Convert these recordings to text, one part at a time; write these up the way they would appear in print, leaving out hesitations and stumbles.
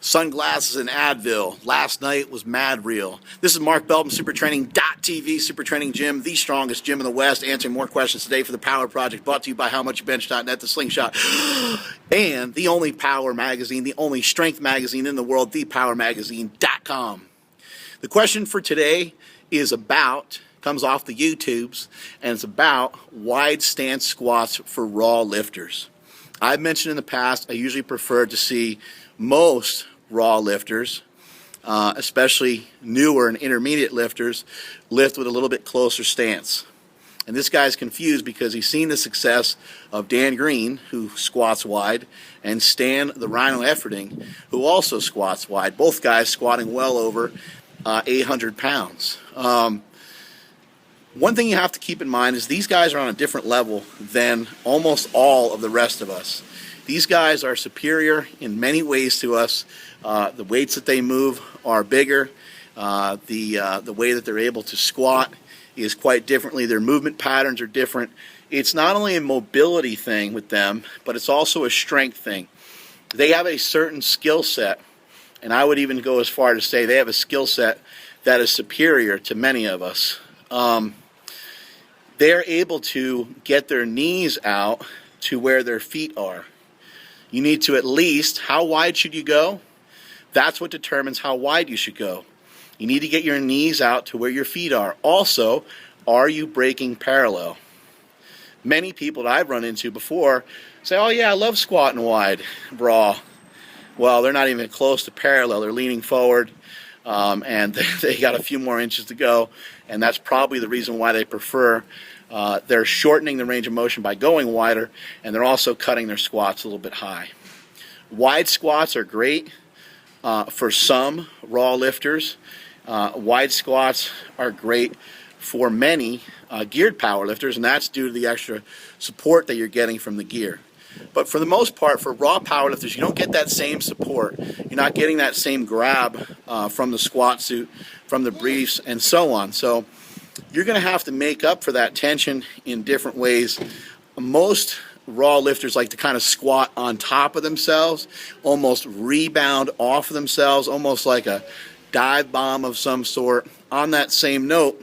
Sunglasses and Advil. Last night was mad real. This is Mark Belton, SuperTraining.tv, Super Training Gym, the strongest gym in the West, answering more questions today for the Power Project, brought to you by HowMuchYouBench.net, the Slingshot, and the only power magazine, the only strength magazine in the world, thepowermagazine.com. The question for today comes off the YouTubes, and it's about wide stance squats for raw lifters. I've mentioned in the past, I usually prefer to see most raw lifters, especially newer and intermediate lifters, lift with a little bit closer stance. And this guy's confused because he's seen the success of Dan Green, who squats wide, and Stan the Rhino Efferding, who also squats wide. Both guys squatting well over 800 pounds. One thing you have to keep in mind is these guys are on a different level than almost all of the rest of us. These guys are superior in many ways to us. The weights that they move are bigger. The way that they're able to squat is quite differently. Their movement patterns are different. It's not only a mobility thing with them, but it's also a strength thing. They have a certain skill set, and I would even go as far to say they have a skill set that is superior to many of us. They're able to get their knees out to where their feet are. You need to at least, how wide should you go? That's what determines how wide you should go. You need to get your knees out to where your feet are. Also, are you breaking parallel? Many people that I've run into before say, oh yeah, I love squatting wide, raw. Well, they're not even close to parallel. They're leaning forward, and they got a few more inches to go, and that's probably the reason why they prefer. They're shortening the range of motion by going wider, and they're also cutting their squats a little bit high. Wide squats are great for some raw lifters. Wide squats are great for many geared power lifters, and that's due to the extra support that you're getting from the gear. But for the most part, for raw power lifters, you don't get that same support. You're not getting that same grab from the squat suit, from the briefs, and so on. So you're going to have to make up for that tension in different ways. Most raw lifters like to kind of squat on top of themselves, almost rebound off of themselves, almost like a dive bomb of some sort. On that same note,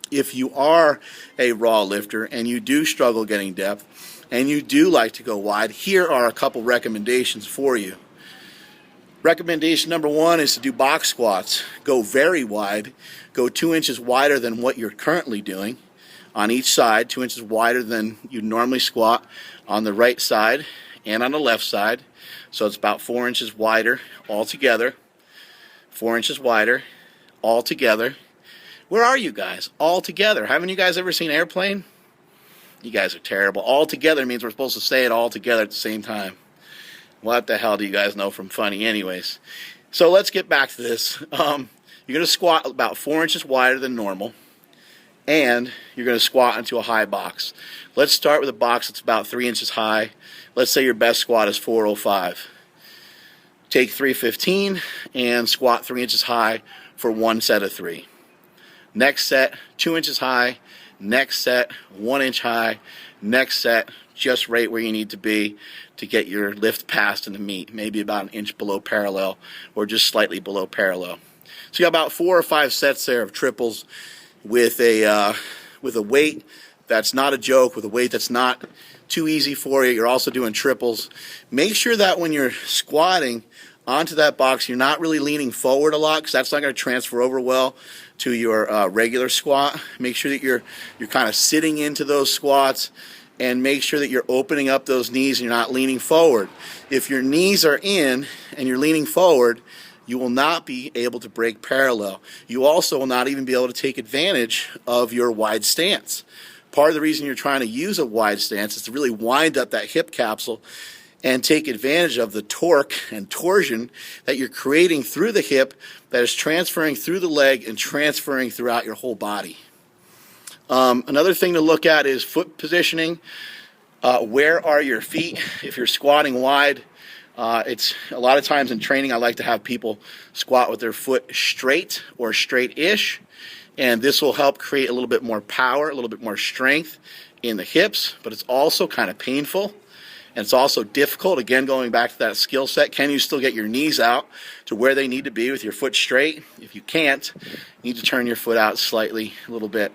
if you are a raw lifter and you do struggle getting depth and you do like to go wide, here are a couple recommendations for you. Recommendation number one is to do box squats. Go very wide. Go 2 inches wider than what you're currently doing on each side, 2 inches wider than you normally squat on the right side and on the left side. So it's about 4 inches wider altogether. 4 inches wider altogether. Where are you guys? All together. Haven't you guys ever seen Airplane? You guys are terrible. All together means we're supposed to say it all together at the same time. What the hell do you guys know from funny anyways? So let's get back to this. You're going to squat about 4 inches wider than normal, and you're going to squat into a high box. Let's start with a box that's about 3 inches high. Let's say your best squat is 405. Take 315 and squat 3 inches high for one set of 3. Next set, 2 inches high. Next set, 1 inch high. Next set, just right where you need to be to get your lift passed in the meet, maybe about an inch below parallel or just slightly below parallel. So you got about 4 or 5 sets there of triples with a weight that's not a joke, with a weight that's not too easy for you. You're also doing triples. Make sure that when you're squatting onto that box, you're not really leaning forward a lot, because that's not going to transfer over well to your regular squat. Make sure that you're kind of sitting into those squats, and make sure that you're opening up those knees and you're not leaning forward. If your knees are in and you're leaning forward, you will not be able to break parallel. You also will not even be able to take advantage of your wide stance. Part of the reason you're trying to use a wide stance is to really wind up that hip capsule and take advantage of the torque and torsion that you're creating through the hip that is transferring through the leg and transferring throughout your whole body. Another thing to look at is foot positioning. Where are your feet? If you're squatting wide, it's a lot of times in training I like to have people squat with their foot straight or straight-ish, and this will help create a little bit more power, a little bit more strength in the hips, but it's also kind of painful. And it's also difficult, again, going back to that skill set. Can you still get your knees out to where they need to be with your foot straight? If you can't, you need to turn your foot out slightly, a little bit.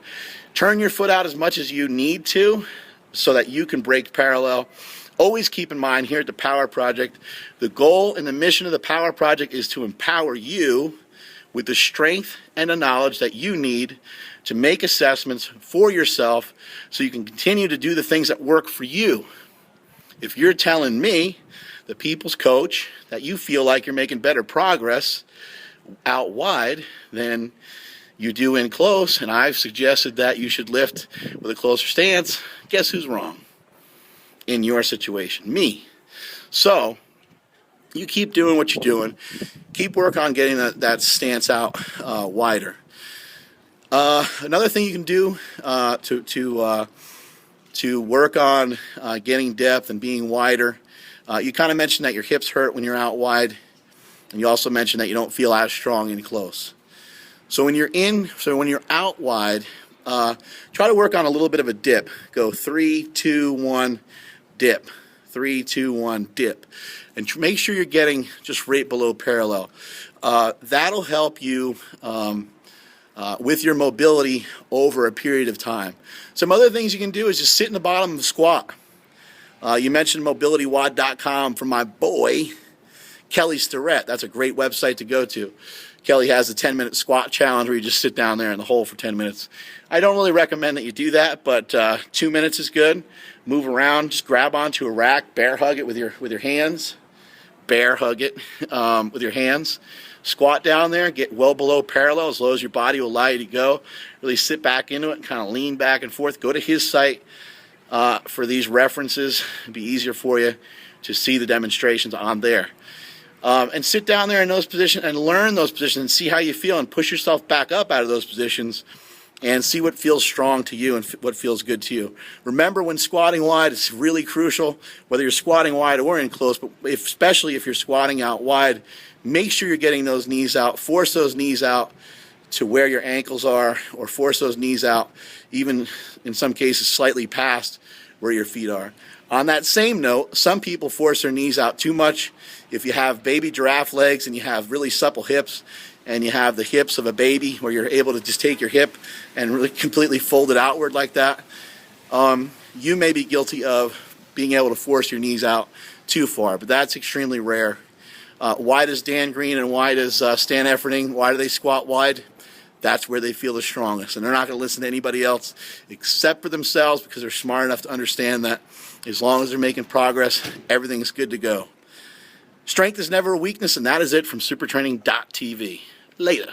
Turn your foot out as much as you need to so that you can break parallel. Always keep in mind here at the Power Project, the goal and the mission of the Power Project is to empower you with the strength and the knowledge that you need to make assessments for yourself so you can continue to do the things that work for you. If you're telling me, the people's coach, that you feel like you're making better progress out wide than you do in close, and I've suggested that you should lift with a closer stance, guess who's wrong in your situation? Me. So you keep doing what you're doing. Keep work on getting that stance out wider. Another thing you can do to work on getting depth and being wider. You kind of mentioned that your hips hurt when you're out wide, and you also mentioned that you don't feel as strong in close. So when you're out wide, try to work on a little bit of a dip. Go 3, 2, 1, dip. 3, 2, 1, dip. And make sure you're getting just right below parallel. That'll help you with your mobility over a period of time. Some other things you can do is just sit in the bottom of the squat. You mentioned mobilitywod.com from my boy, Kelly Starrett. That's a great website to go to. Kelly has a 10-minute squat challenge where you just sit down there in the hole for 10 minutes. I don't really recommend that you do that, but 2 minutes is good. Move around, just grab onto a rack, bear hug it with your hands. Bear hug it with your hands. Squat down there, get well below parallel as low as your body will allow you to go. Really sit back into it and kind of lean back and forth. Go to his site for these references. It'll be easier for you to see the demonstrations on there. And sit down there in those positions and learn those positions and see how you feel and push yourself back up out of those positions and see what feels strong to you and what feels good to you. Remember, when squatting wide, it's really crucial, whether you're squatting wide or in close, but especially if you're squatting out wide, make sure you're getting those knees out. Force those knees out to where your ankles are, or force those knees out, even in some cases slightly past where your feet are. On that same note, some people force their knees out too much. If you have baby giraffe legs and you have really supple hips and you have the hips of a baby where you're able to just take your hip and really completely fold it outward like that, you may be guilty of being able to force your knees out too far, but that's extremely rare. Why does Dan Green and why does Stan Efferding, why do they squat wide? That's where they feel the strongest, and they're not going to listen to anybody else except for themselves, because they're smart enough to understand that as long as they're making progress, everything's good to go. Strength is never a weakness, and that is it from supertraining.tv. Later.